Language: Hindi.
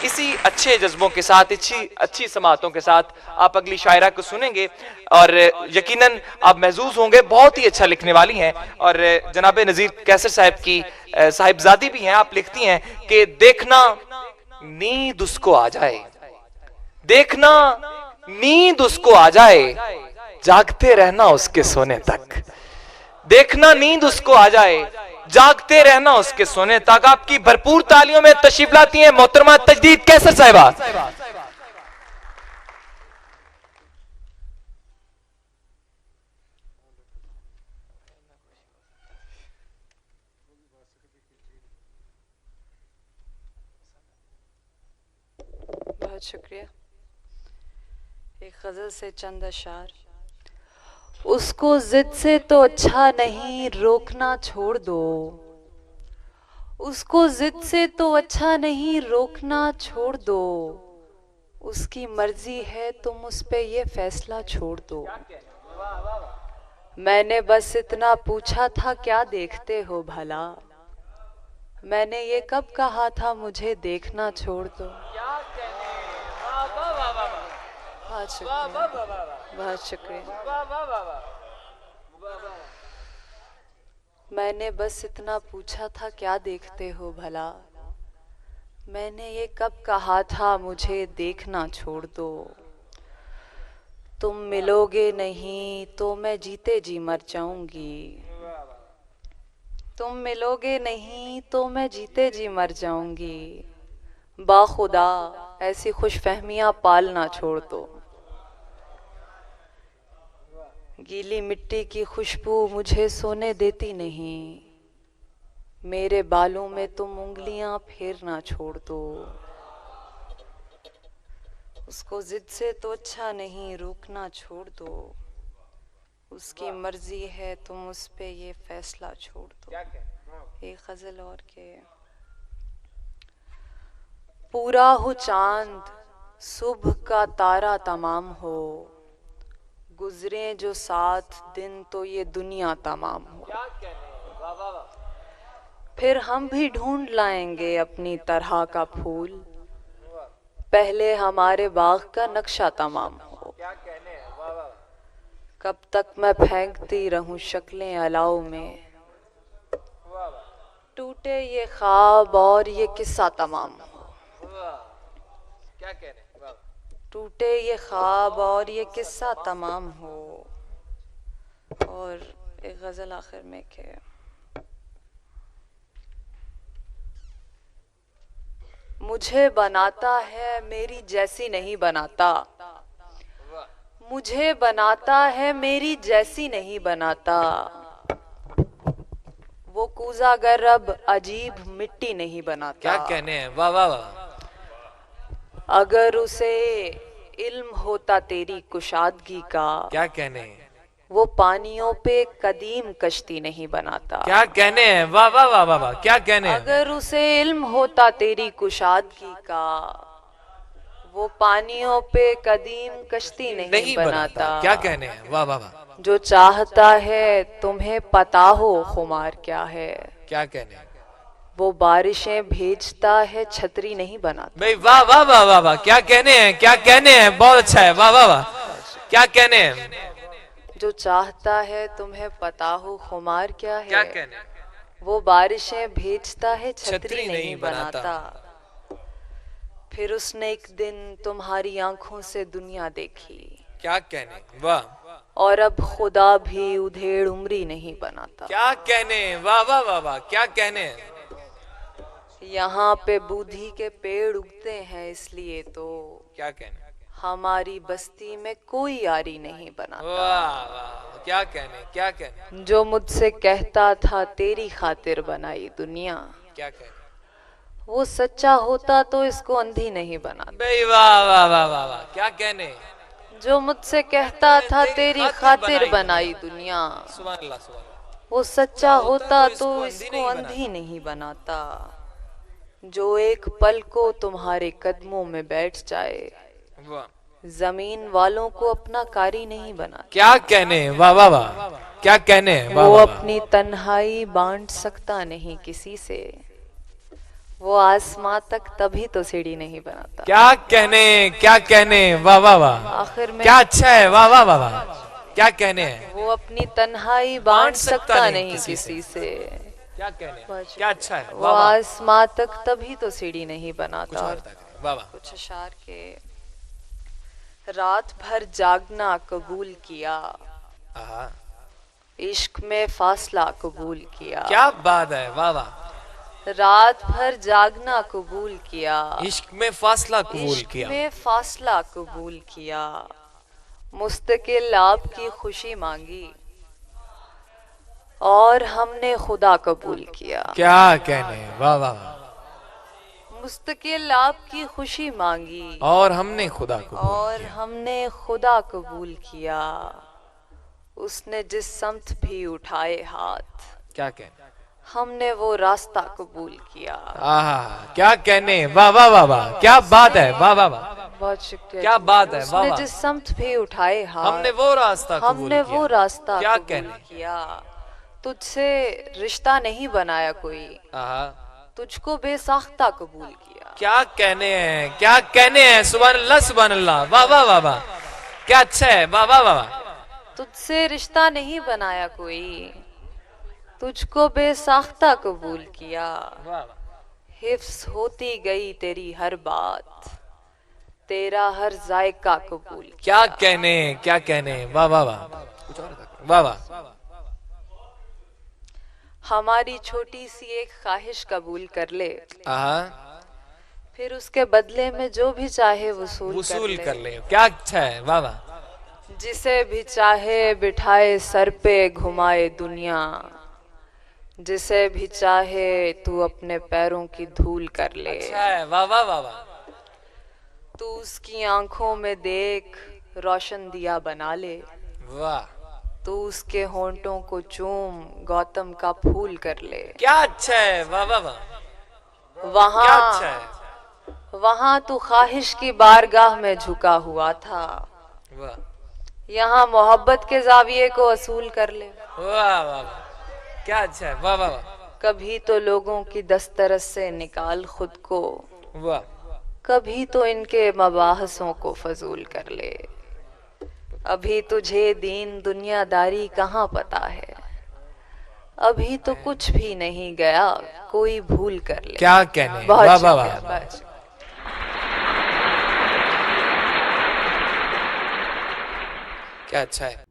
इसी अच्छे जज्बों के साथ, अच्छी समातों के साथ आप अगली शायरा को सुनेंगे और यकीनन आप महजूज होंगे, बहुत ही अच्छा लिखने वाली हैं। और जनाब नजीर कैसर साहब की साहिबजादी भी हैं। आप लिखती हैं कि देखना नींद उसको आ जाए, देखना नींद उसको आ जाए, जागते रहना उसके सोने तक। देखना नींद उसको आ जाए, जागते रहना उसके सोने तक। आपकी भरपूर तालियों में तशरीफ लाती हैं मोहतरमा तजदीद कैसर साहिबा। बहुत शुक्रिया। एक गजल से चंद अशार। उसको जिद से तो अच्छा नहीं रोकना छोड़ दो, उसको जिद से तो अच्छा नहीं रोकना छोड़ दो, उसकी मर्जी है तुम उस पे ये फैसला छोड़ दो। मैंने बस इतना पूछा था क्या देखते हो भला, मैंने ये कब कहा था मुझे देखना छोड़ दो। बहुत शुक्रिया, बहुत शुक्रिया। मैंने बस इतना पूछा था क्या देखते हो भला, मैंने ये कब कहा था मुझे देखना छोड़ दो। तुम मिलोगे नहीं तो मैं जीते जी मर जाऊंगी, तुम मिलोगे नहीं तो मैं जीते जी मर जाऊंगी। बाखुदा ऐसी खुशफहमियां पालना छोड़ दो। गीली मिट्टी की खुशबू मुझे सोने देती नहीं, मेरे बालों में तुम उंगलियां फेरना छोड़ दो। उसको जिद से तो अच्छा नहीं रोकना छोड़ दो, उसकी मर्जी है तुम उस पे ये फैसला छोड़ दो। एक गजल और के। पूरा हो चांद सुबह का तारा तमाम हो, गुजरे जो 7 दिन तो ये दुनिया तमाम हो। फिर हम भी ढूंढ लाएंगे अपनी तरह का फूल, पहले हमारे बाग का नक्शा तमाम हो। कब तक मैं फेंकती रहूं शक्लें अलाव में, टूटे ये ख्वाब और ये किस्सा तमाम हो। क्या कह रहे हैं? टूटे ये ख्वाब और ये किस्सा तमाम हो। और एक गजल आखिर में के। मुझे बनाता है मेरी जैसी नहीं बनाता, मुझे बनाता है मेरी जैसी नहीं बनाता। वो कूजा गर अब अजीब मिट्टी नहीं बनाता। क्या कहने हैं? वाह वाह वाह। अगर उसे इल्म होता तेरी कुशादगी का, क्या कहने हैं? वो पानियों पे कदीम कश्ती नहीं बनाता। क्या कहने हैं? वाह वाह वाह वाह वाह। क्या कहने हैं? अगर उसे इल्म होता तेरी कुशादगी का, वो पानियों पे कदीम कश्ती नहीं बनाता। क्या कहने हैं? वाह वाह वाह। जो चाहता है तुम्हें पता हो खुमार क्या है, क्या कहने हैं? वो बारिशें भेजता है छतरी नहीं बनाता। भाई वाह वाह वाह वाह वाह। क्या कहने हैं? क्या कहने हैं? बहुत अच्छा है। वाह वाह वाह। क्या कहने हैं? जो चाहता है तुम्हें पता हो खुमार क्या है, क्या कहने हैं? वो बारिशें भेजता है छतरी नहीं बनाता। फिर उसने एक दिन तुम्हारी आंखों से दुनिया देखी। क्या कहने? वाह। और अब खुदा भी उधेड़ उम्री नहीं बनाता। क्या कहने? वाह वाह वाह वाह। क्या कहने? यहाँ पे बूढ़ी के पेड़ उगते हैं इसलिए तो क्या कहने? हमारी बस्ती में कोई यारी नहीं बनाता। वाह वाह। क्या कहने? क्या कहने? जो मुझसे कहता था तेरी खातिर बनाई दुनिया, क्या कहने? वो सच्चा होता तो इसको अंधी नहीं बनाता। भाई वाह वाह वाह वाह वाह। क्या कहने? जो मुझसे कहता था तेरी खातिर बनाई दुनिया, सुभान अल्लाह सुभान अल्लाह। वो सच्चा होता तो इसको अंधी नहीं बनाता। जो एक पल को तुम्हारे कदमों में बैठ जाए, जमीन वालों को अपना कारी नहीं बनाता। क्या कहने? वाह वाह वाह। क्या कहने? वो अपनी तन्हाई बांट सकता नहीं किसी से, वो आसमां तक तभी तो सीढ़ी नहीं बनाता। क्या कहने, वाह वाह वाह, आखिर में क्या अच्छा है, वाह वाह वाह वाह, क्या कहने हैं। वो अपनी तन्हाई बांट सकता नहीं किसी से। क्या कहने हैं, क्या अच्छा है, वो वाह वाह। आसमां तक तभी तो सीढ़ी नहीं बनाता। वाह वाह। कुछ अशार के रात भर जागना कबूल किया, आहा, इश्क में फासला कबूल किया। क्या बात है, वाह वाह। रात भर जागना कबूल किया, इश्क में फासला कबूल इश्क किया। में फासला कबूल किया। मुस्तकिल आपकी खुशी मांगी और हमने खुदा कबूल किया। क्या कहने हैं, वाह वाह वाह। मुस्तकिल आपकी खुशी मांगी और हमने खुदा को और हमने खुदा कबूल किया। उसने जिस समत भी उठाए हाथ, क्या कहने, हमने वो रास्ता कबूल किया। आहा, क्या कहने, वाह वाह वाह वाह, क्या बात है, वाह वाह वाह, बहुत शुक्रिया। क्या बात है, वाह उसने वाह। जिस समत भी उठाए हाथ, हमने वो रास्ता कबूल हमने किया। वो रास्ता क्या कबूल कहने, किया। तुझसे रिश्ता नहीं बनाया कोई, आहा, तुझको बेसाख्ता कबूल किया। क्या कहने हैं, क्या कहने हैं, सुभान अल्लाह, सुभान अल्लाह, वाह वाह वाह वाह, क्या अच्छा है, वाह वाह वाह वाह। तुझसे रिश्ता नहीं बनाया कोई, तुझको बेसाख्ता कबूल किया। हिफ्स होती गई तेरी हर बात, तेरा हर जायका कबूल किया। क्या कहने, वाह वाह वाह, कुछ और वाह वाह। हमारी छोटी सी एक ख्वाहिश कबूल कर ले, आहा, फिर उसके बदले में जो भी चाहे वसूल कर ले, क्या अच्छा है, वाह वाह। जिसे भी चाहे बिठाए सर पे घुमाए दुनिया, जिसे भी चाहे तू अपने पैरों की धूल कर ले। अच्छा है, वाह वाह वाह वाह। तू उसकी आंखों में देख रोशन दिया बना ले, वाह, तू उसके होंठों को चूम गौतम का फूल कर ले। क्या अच्छा है, वाह वाह वाह, क्या वहाँ अच्छा है, वहाँ तू ख्वाहिश की बारगाह में झुका हुआ था, वाह यहाँ मोहब्बत के जाविये को असूल कर ले। वाह वाह वाह, क्या अच्छा है, वाह वाह वाह। कभी तो लोगों की दस्तरस से निकाल खुद को, वाह, कभी तो इनके मबाहसों को फजूल कर ले। अभी तुझे दीन दुनियादारी कहाँ पता है, अभी तो कुछ भी नहीं गया, कोई भूल कर ले। क्या कहने, बहुत वाह वाह वाह, शुक्रिया, बहुत शुक्रिया। क्या अच्छा है।